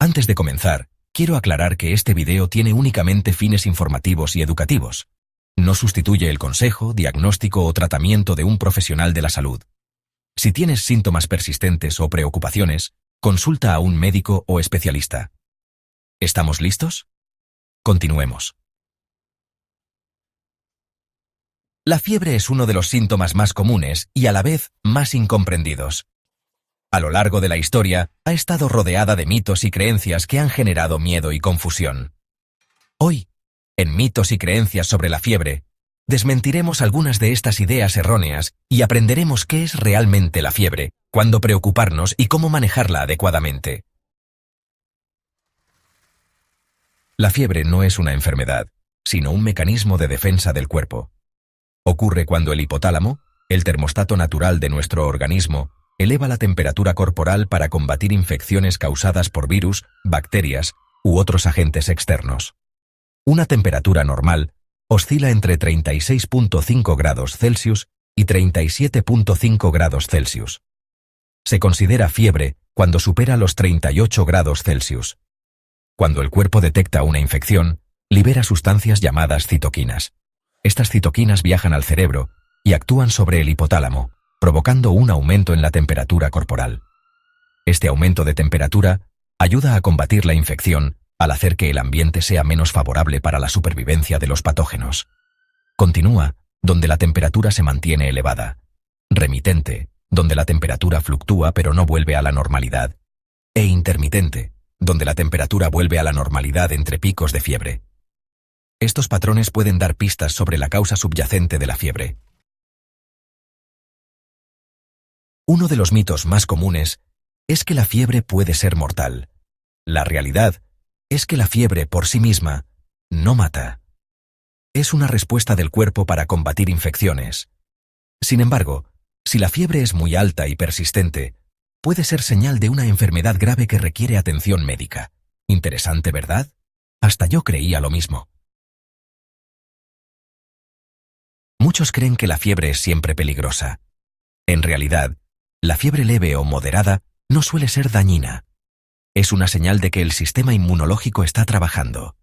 Antes de comenzar, quiero aclarar que este video tiene únicamente fines informativos y educativos. No sustituye el consejo, diagnóstico o tratamiento de un profesional de la salud. Si tienes síntomas persistentes o preocupaciones, consulta a un médico o especialista. ¿Estamos listos? Continuemos. La fiebre es uno de los síntomas más comunes y a la vez más incomprendidos. A lo largo de la historia, ha estado rodeada de mitos y creencias que han generado miedo y confusión. Hoy, en Mitos y Creencias sobre la Fiebre, desmentiremos algunas de estas ideas erróneas y aprenderemos qué es realmente la fiebre, cuándo preocuparnos y cómo manejarla adecuadamente. La fiebre no es una enfermedad, sino un mecanismo de defensa del cuerpo. Ocurre cuando el hipotálamo, el termostato natural de nuestro organismo, eleva la temperatura corporal para combatir infecciones causadas por virus, bacterias u otros agentes externos. Una temperatura normal oscila entre 36.5 grados Celsius y 37.5 grados Celsius. Se considera fiebre cuando supera los 38 grados Celsius. Cuando el cuerpo detecta una infección, libera sustancias llamadas citoquinas. Estas citoquinas viajan al cerebro y actúan sobre el hipotálamo, provocando un aumento en la temperatura corporal. Este aumento de temperatura ayuda a combatir la infección al hacer que el ambiente sea menos favorable para la supervivencia de los patógenos. Continúa, donde la temperatura se mantiene elevada. Remitente, donde la temperatura fluctúa pero no vuelve a la normalidad. E intermitente, donde la temperatura vuelve a la normalidad entre picos de fiebre. Estos patrones pueden dar pistas sobre la causa subyacente de la fiebre. Uno de los mitos más comunes es que la fiebre puede ser mortal. La realidad es que la fiebre por sí misma no mata. Es una respuesta del cuerpo para combatir infecciones. Sin embargo, si la fiebre es muy alta y persistente, puede ser señal de una enfermedad grave que requiere atención médica. Interesante, ¿verdad? Hasta yo creía lo mismo. Muchos creen que la fiebre es siempre peligrosa. En realidad, la fiebre leve o moderada no suele ser dañina. Es una señal de que el sistema inmunológico está trabajando.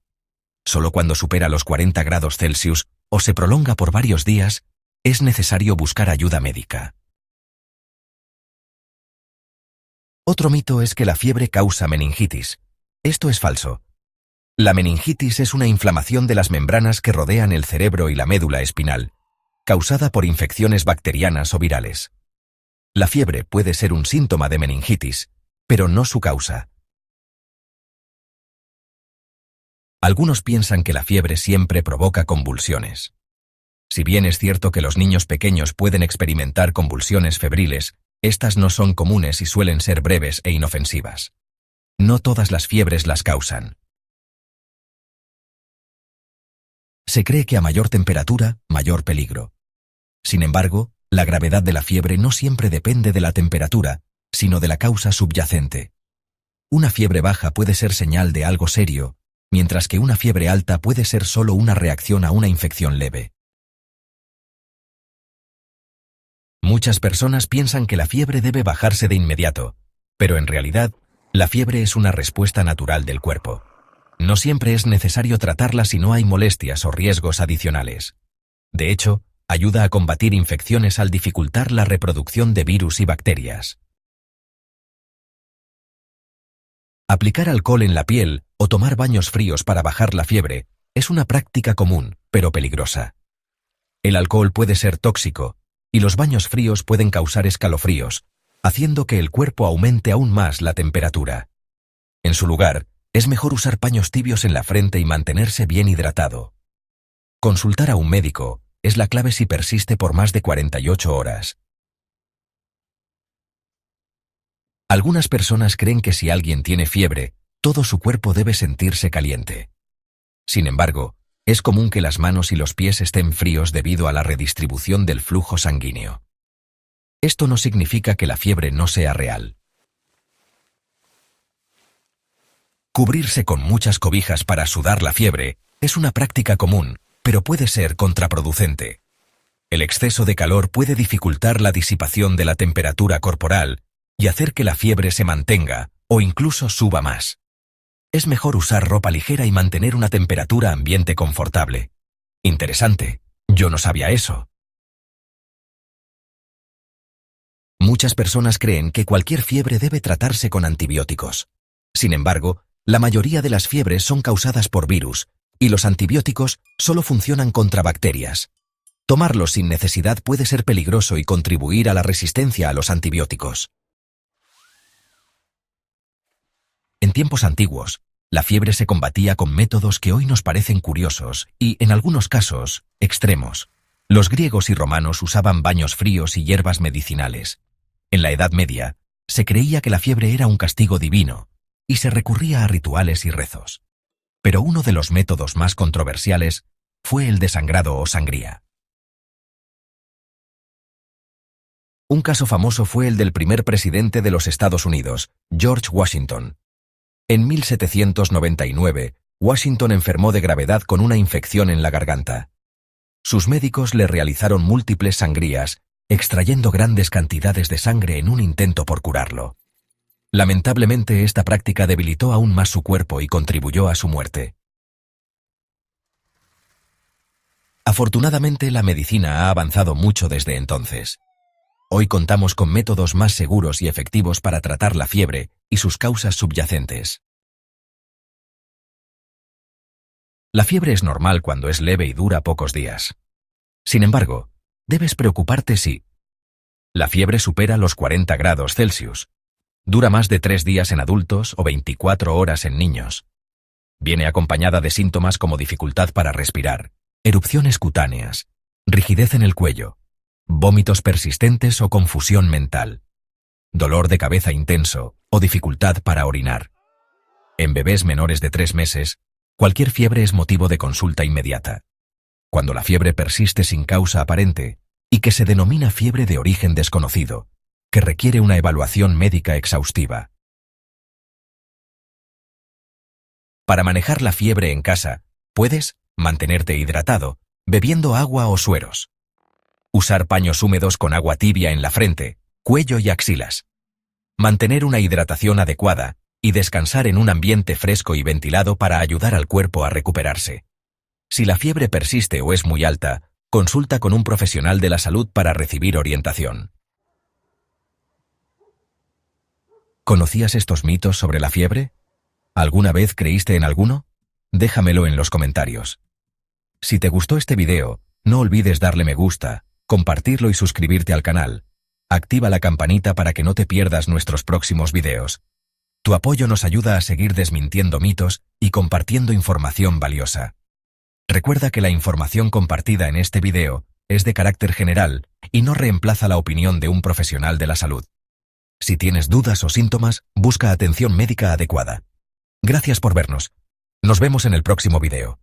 Solo cuando supera los 40 grados Celsius o se prolonga por varios días, es necesario buscar ayuda médica. Otro mito es que la fiebre causa meningitis. Esto es falso. La meningitis es una inflamación de las membranas que rodean el cerebro y la médula espinal, causada por infecciones bacterianas o virales. La fiebre puede ser un síntoma de meningitis, pero no su causa. Algunos piensan que la fiebre siempre provoca convulsiones. Si bien es cierto que los niños pequeños pueden experimentar convulsiones febriles, estas no son comunes y suelen ser breves e inofensivas. No todas las fiebres las causan. Se cree que a mayor temperatura, mayor peligro. Sin embargo, la gravedad de la fiebre no siempre depende de la temperatura, sino de la causa subyacente. Una fiebre baja puede ser señal de algo serio, mientras que una fiebre alta puede ser solo una reacción a una infección leve. Muchas personas piensan que la fiebre debe bajarse de inmediato, pero en realidad, la fiebre es una respuesta natural del cuerpo. No siempre es necesario tratarla si no hay molestias o riesgos adicionales. De hecho, ayuda a combatir infecciones al dificultar la reproducción de virus y bacterias. Aplicar alcohol en la piel o tomar baños fríos para bajar la fiebre es una práctica común, pero peligrosa. El alcohol puede ser tóxico, y los baños fríos pueden causar escalofríos, haciendo que el cuerpo aumente aún más la temperatura. En su lugar, es mejor usar paños tibios en la frente y mantenerse bien hidratado. Consultar a un médico es la clave si persiste por más de 48 horas. Algunas personas creen que si alguien tiene fiebre, todo su cuerpo debe sentirse caliente. Sin embargo, es común que las manos y los pies estén fríos debido a la redistribución del flujo sanguíneo. Esto no significa que la fiebre no sea real. Cubrirse con muchas cobijas para sudar la fiebre es una práctica común, pero puede ser contraproducente. El exceso de calor puede dificultar la disipación de la temperatura corporal y hacer que la fiebre se mantenga o incluso suba más. Es mejor usar ropa ligera y mantener una temperatura ambiente confortable. Interesante, yo no sabía eso. Muchas personas creen que cualquier fiebre debe tratarse con antibióticos. Sin embargo, la mayoría de las fiebres son causadas por virus, y los antibióticos solo funcionan contra bacterias. Tomarlos sin necesidad puede ser peligroso y contribuir a la resistencia a los antibióticos. En tiempos antiguos, la fiebre se combatía con métodos que hoy nos parecen curiosos y, en algunos casos, extremos. Los griegos y romanos usaban baños fríos y hierbas medicinales. En la Edad Media, se creía que la fiebre era un castigo divino y se recurría a rituales y rezos. Pero uno de los métodos más controversiales fue el desangrado o sangría. Un caso famoso fue el del primer presidente de los Estados Unidos, George Washington. En 1799, Washington enfermó de gravedad con una infección en la garganta. Sus médicos le realizaron múltiples sangrías, extrayendo grandes cantidades de sangre en un intento por curarlo. Lamentablemente, esta práctica debilitó aún más su cuerpo y contribuyó a su muerte. Afortunadamente, la medicina ha avanzado mucho desde entonces. Hoy contamos con métodos más seguros y efectivos para tratar la fiebre y sus causas subyacentes. La fiebre es normal cuando es leve y dura pocos días. Sin embargo, debes preocuparte si la fiebre supera los 40 grados Celsius, dura más de 3 días en adultos o 24 horas en niños. Viene acompañada de síntomas como dificultad para respirar, erupciones cutáneas, rigidez en el cuello, vómitos persistentes o confusión mental, dolor de cabeza intenso o dificultad para orinar. En bebés menores de 3 meses, cualquier fiebre es motivo de consulta inmediata. Cuando la fiebre persiste sin causa aparente y que se denomina fiebre de origen desconocido, que requiere una evaluación médica exhaustiva. Para manejar la fiebre en casa, puedes mantenerte hidratado, bebiendo agua o sueros. Usar paños húmedos con agua tibia en la frente, cuello y axilas. Mantener una hidratación adecuada y descansar en un ambiente fresco y ventilado para ayudar al cuerpo a recuperarse. Si la fiebre persiste o es muy alta, consulta con un profesional de la salud para recibir orientación. ¿Conocías estos mitos sobre la fiebre? ¿Alguna vez creíste en alguno? Déjamelo en los comentarios. Si te gustó este video, no olvides darle me gusta, compartirlo y suscribirte al canal. Activa la campanita para que no te pierdas nuestros próximos videos. Tu apoyo nos ayuda a seguir desmintiendo mitos y compartiendo información valiosa. Recuerda que la información compartida en este video es de carácter general y no reemplaza la opinión de un profesional de la salud. Si tienes dudas o síntomas, busca atención médica adecuada. Gracias por vernos. Nos vemos en el próximo video.